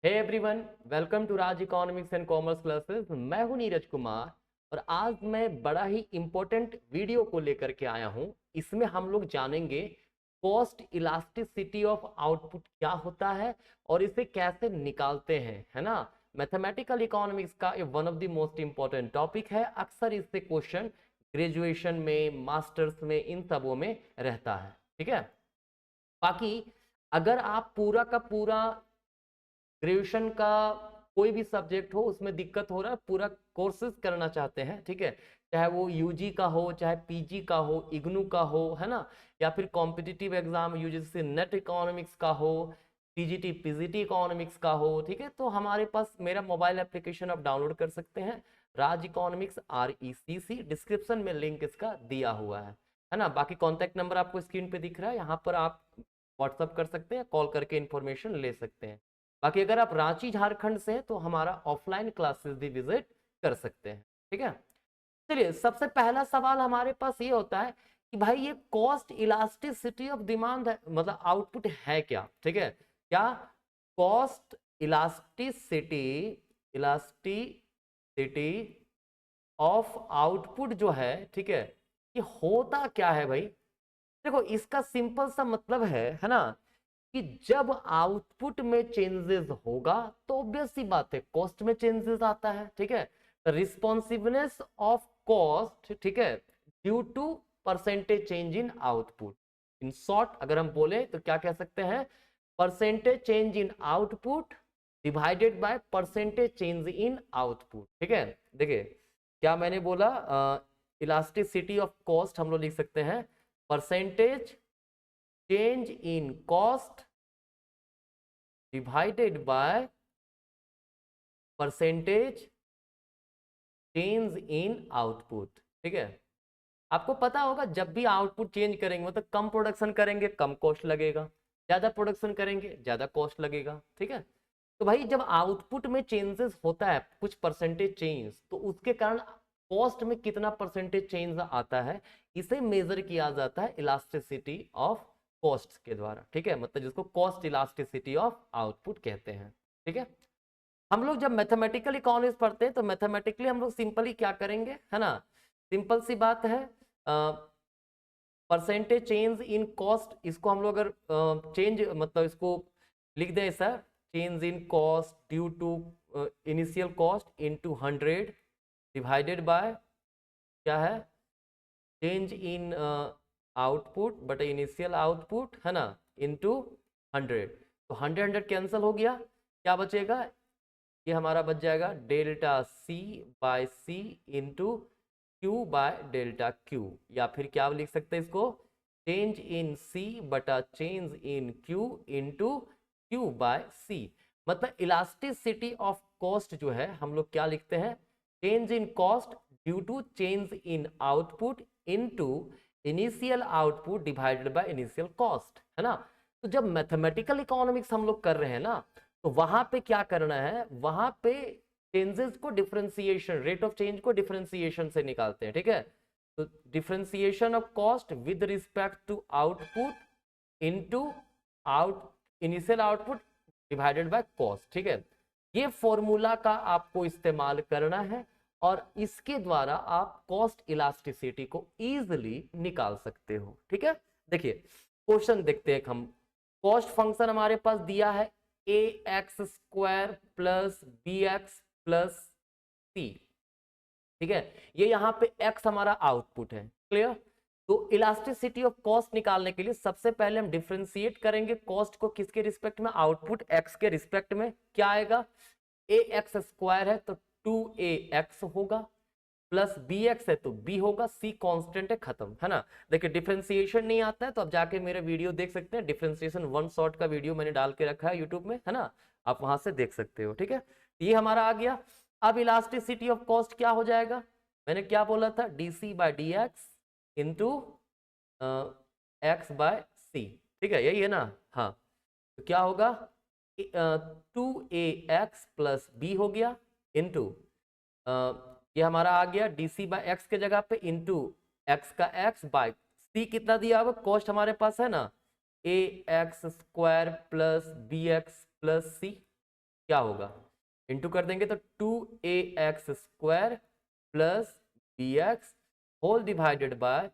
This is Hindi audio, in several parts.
Hey everyone, welcome to Raj economics and commerce classes. मैं हूं नीरज कुमार और आज मैं बड़ा ही इंपॉर्टेंट वीडियो को लेकर के आया हूं। इसमें हम लोग जानेंगे कॉस्ट इलास्टिसिटी ऑफ आउटपुट क्या होता है और इसे कैसे निकालते हैं, है ना। मैथमेटिकल इकोनॉमिक्स का ये one of the most important topic है। अक्सर इससे क्वेश्चन ग्रेजुएशन में, मास्टर्स में, इन सबों में रहता है। ठीक है। बाकी अगर आप पूरा का पूरा ग्रेजुएशन का कोई भी सब्जेक्ट हो उसमें दिक्कत हो रहा है, पूरा कोर्सेज करना चाहते हैं, ठीक है, चाहे वो यूजी का हो, चाहे पीजी का हो, इग्नू का हो, है ना, या फिर competitive exam UGC net economics का हो, टीजीटी पीजीटी इकोनॉमिक्स का हो, ठीक है, तो हमारे पास मेरा मोबाइल एप्लीकेशन आप डाउनलोड कर सकते हैं, राज इकोनॉमिक्स RECC। डिस्क्रिप्शन में लिंक इसका दिया हुआ है ना। बाकी कॉन्टैक्ट नंबर आपको स्क्रीन पे दिख रहा है, यहाँ पर आप व्हाट्सअप कर सकते हैं, कॉल करके इंफॉर्मेशन ले सकते हैं। बाकी अगर आप रांची झारखंड से हैं तो हमारा ऑफलाइन क्लासेस भी विजिट कर सकते हैं। ठीक है। चलिए, सबसे पहला सवाल हमारे पास ये होता है कि भाई ये कॉस्ट इलास्टिसिटी ऑफ डिमांड है, मतलब आउटपुट है क्या। ठीक है, क्या cost elasticity, elasticity of output जो है, ठीक है, ये होता क्या है भाई। देखो, इसका सिंपल सा मतलब है ना, कि जब आउटपुट में चेंजेस होगा तो ऑब्वियस सी बात है कॉस्ट में चेंजेस आता है। ठीक है, रिस्पॉन्सिवनेस ऑफ कॉस्ट, ठीक है, due to percentage change in output. In short अगर हम बोले तो क्या कह सकते हैं, percentage change in output divided by percentage change in output. ठीक है, देखिए क्या मैंने बोला, इलास्टिसिटी ऑफ कॉस्ट हम लोग लिख सकते हैं percentage change in cost divided by percentage change in output। ठीक है, आपको पता होगा जब भी आउटपुट चेंज करेंगे मतलब कम प्रोडक्शन करेंगे कम कॉस्ट लगेगा, ज्यादा प्रोडक्शन करेंगे ज्यादा कॉस्ट लगेगा। ठीक है, तो भाई जब आउटपुट में चेंजेस होता है कुछ परसेंटेज चेंज, तो उसके कारण कॉस्ट में कितना परसेंटेज चेंज आता है, इसे मेजर किया जाता है इलास्टिसिटी ऑफ कॉस्ट के द्वारा। ठीक है, मतलब जिसको कॉस्ट इलास्टिसिटी ऑफ आउटपुट कहते हैं। ठीक है, हम लोग जब मैथमेटिकल इकोनॉमिक्स पढ़ते हैं तो मैथमेटिकली हम लोग सिंपली क्या करेंगे, है ना, सिंपल सी बात है, परसेंटेज चेंज इन कॉस्ट, इसको हम लोग अगर चेंज मतलब इसको लिख दें sir, change in cost due to initial cost into 100 divided by क्या है, change in output but initial output, है ना, इनटू 100। तो 100 कैंसिल हो गया, क्या बचेगा, ये हमारा बच जाएगा delta C by C into Q by delta Q, या फिर क्या लिख सकते हैं इसको, चेंज इन सी बटा change in Q into Q by C. मतलब इलास्टिसिटी ऑफ कॉस्ट जो है हम लोग क्या लिखते हैं, change in cost due to change in output into initial output divided by initial cost, है ना। तो जब मैथमेटिकल इकोनॉमिक्स हम लोग कर रहे हैं ना, तो वहां पे क्या करना है, वहां पे चेंजेस को डिफरेंशिएशन, रेट ऑफ चेंज को डिफरेंशिएशन से निकालते हैं। ठीक है, तो differentiation of cost with respect to output into out initial output divided by cost. ठीक है, ये फॉर्मूला का आपको इस्तेमाल करना है और इसके द्वारा आप कॉस्ट इलास्टिसिटी को इजीली निकाल सकते हो। ठीक है, देखिए क्वेश्चन देखते हैं हम। कॉस्ट फंक्शन हमारे पास दिया है ax² plus bx plus c। ठीक है, ये यहां पे x हमारा आउटपुट है, क्लियर। तो इलास्टिसिटी ऑफ कॉस्ट निकालने के लिए सबसे पहले हम डिफरेंशिएट करेंगे कॉस्ट को किसके रिस्पेक्ट में, आउटपुट x के रिस्पेक्ट में। क्या आएगा, ax² है तो 2ax होगा, प्लस bx है तो b होगा, c कांस्टेंट है, खत्म, है ना। देखिए डिफरेंशिएशन नहीं आता है तो आप जाके मेरे वीडियो देख सकते हैं, डिफरेंशिएशन 1 शॉट का वीडियो मैंने डाल के रखा है यूट्यूब में, है ना, आप वहां से देख सकते हो। ठीक है, ये हमारा आ गया। अब इलास्टिसिटी ऑफ कॉस्ट क्या हो जाएगा, मैंने क्या बोला था, dc by dx into x by c। ठीक है, यही है ना, हाँ। तो क्या होगा, 2ax प्लस b हो गया इंटू ये हमारा आ गया dc बाय एक्स के जगह पे इंटू एक्स का x बाय c, कितना दिया हुआ कॉस्ट हमारे पास है ना, ax² plus bx plus c। क्या होगा, इंटू कर देंगे तो 2ax² plus bx whole divided by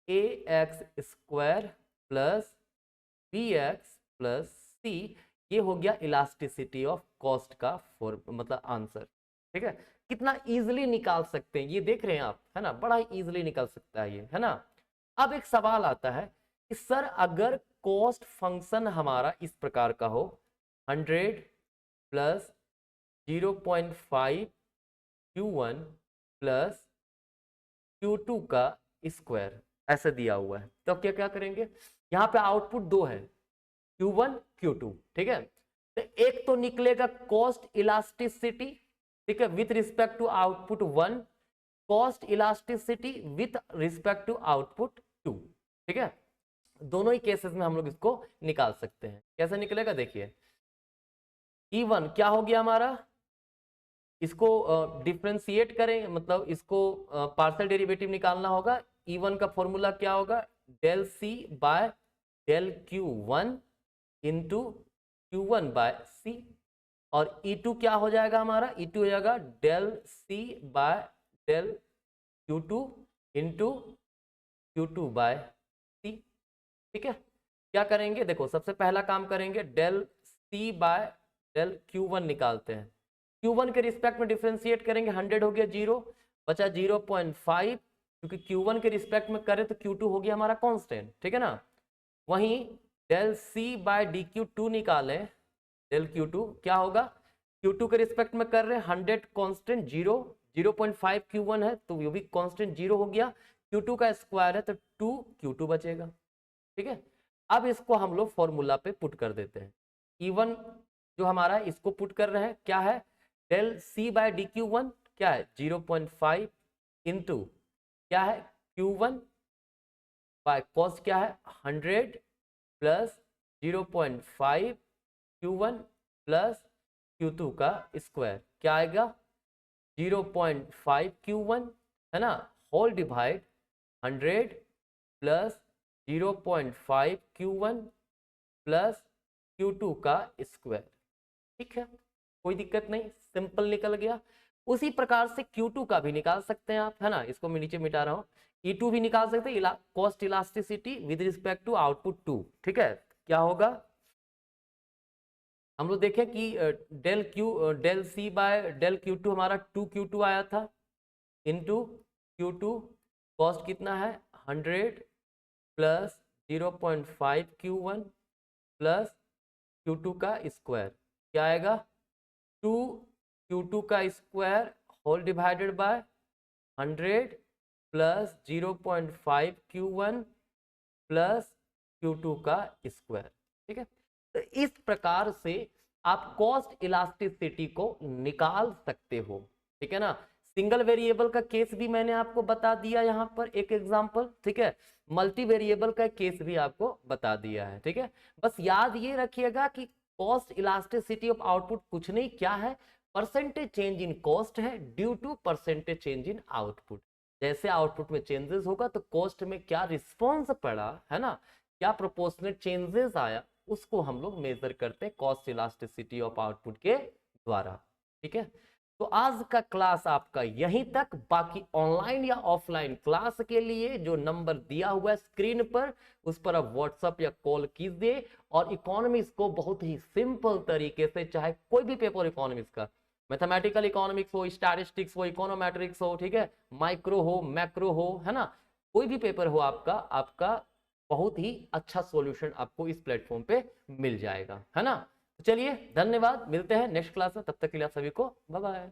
ax² plus bx plus c। ये हो गया इलास्टिसिटी ऑफ कॉस्ट का मतलब आंसर। ठीक है, कितना इजीली निकाल सकते हैं ये देख रहे हैं आप, है ना, बड़ा ही इजीली निकल सकता है ये, है ना। अब एक सवाल आता है कि सर अगर कॉस्ट फंक्शन हमारा इस प्रकार का हो 100 प्लस 0.5 Q1 प्लस Q2 का स्क्वायर ऐसे दिया हुआ है, तो क्या क्या करेंगे, यहाँ पे आउटपुट दो है Q1 Q2, ठीक है। तो एक तो निकलेगा कॉस्ट इलास्टिसिटी, ठीक है, with respect to output 1, cost elasticity with respect to output 2, ठीक है। दोनों ही केसेस में हम लोग इसको निकाल सकते हैं। कैसे निकलेगा देखिए, E1 क्या हो गया हमारा, इसको डिफ्रेंशिएट करें, मतलब इसको पार्शियल डेरिवेटिव निकालना होगा। E1 का फॉर्मूला क्या होगा, del C by del Q1 into Q1 by C, और E2 क्या हो जाएगा हमारा, E2 हो जाएगा del C by del Q2 into Q2 by C. ठीक है, क्या करेंगे देखो, सबसे पहला काम करेंगे del C by del Q1 निकालते हैं, Q1 के रिस्पेक्ट में डिफरेंशिएट करेंगे, 100 हो गया 0, बचा 0.5, क्योंकि Q1 के रिस्पेक्ट में करें तो Q2 हो गया हमारा कांस्टेंट, ठीक है ना। वहीं del C bye D Q2 निकालें, डेल Q2 क्या होगा, Q2 के रिस्पेक्ट में कर रहे हैं 100 कांस्टेंट 0, 0.5 Q1 है तो वो भी कांस्टेंट 0 हो गया, Q2 का स्क्वायर है तो 2 Q2 बचेगा। ठीक है, अब इसको हम लोग फॉर्मूला पे पुट कर देते हैं। E1 जो हमारा है इसको पुट कर रहे हैं, क्या है, del C bye D Q1 क्या है 0.5 इंटू क्या है Q1 बाय कॉस्ट क्या है 100 प्लस 0.5 Q1 प्लस Q2 का स्क्वायर, क्या आएगा 0.5 Q1, है ना, whole divide 100 plus 0.5 Q1 plus Q2 का स्क्वायर। ठीक है, कोई दिक्कत नहीं, सिंपल निकल गया। उसी प्रकार से Q2 का भी निकाल सकते हैं आप, है ना, इसको मैं नीचे मिटा रहा हूं, E2 भी निकाल सकते हैं, cost elasticity with respect to output 2। ठीक है, क्या होगा, हम लोग देखें कि del C by del Q2 हमारा 2 Q2 आया था, इंटू Q2 कॉस्ट कितना है 100 प्लस 0.5 Q1 प्लस Q2 का स्क्वायर, क्या आएगा 2 Q2 का square whole divided by 100 plus 0.5 Q1 plus Q2 का स्क्वायर। ठीक है, तो इस प्रकार से आप कॉस्ट इलास्टिसिटी को निकाल सकते हो। ठीक है ना, सिंगल वेरिएबल का केस भी मैंने आपको बता दिया यहाँ पर एक एग्जांपल, ठीक है, मल्टी वेरिएबल का केस भी आपको बता दिया है। ठीक है, बस याद ये रखिएगा कि कॉस्ट इलास्टिसिटी ऑफ आउटपुट कुछ नहीं, क्या है, परसेंटेज चेंज इन कॉस्ट है due to percentage change in output. जैसे आउटपुट में चेंजेस होगा तो कॉस्ट में क्या रिस्पॉन्स पड़ा, है ना, क्या प्रोपोर्शनेट चेंजेस आया, उसको हम लोग मेजर करते हैं कॉस्ट इलास्टिसिटी ऑफ आउटपुट के द्वारा। ठीक है, तो आज का क्लास आपका यहीं तक, बाकी ऑनलाइन या ऑफलाइन क्लास के लिए जो नंबर दिया हुआ है स्क्रीन पर उस पर आप व्हाट्सएप या कॉल कीजिए, और इकोनॉमिक्स को बहुत ही सिंपल तरीके से, चाहे कोई भी पेपर इकोनॉमिक्स का, मैथमेटिकल इकोनॉमिक्स हो, स्टैटिस्टिक्स हो, इकोनोमेट्रिक्स हो, ठीक है, माइक्रो हो, मैक्रो हो, है ना, कोई भी पेपर हो आपका, आपका बहुत ही अच्छा सॉल्यूशन आपको इस प्लेटफॉर्म पे मिल जाएगा, है ना। तो चलिए धन्यवाद, मिलते हैं नेक्स्ट क्लास में, तब तक के लिए आप सभी को बाय बाय।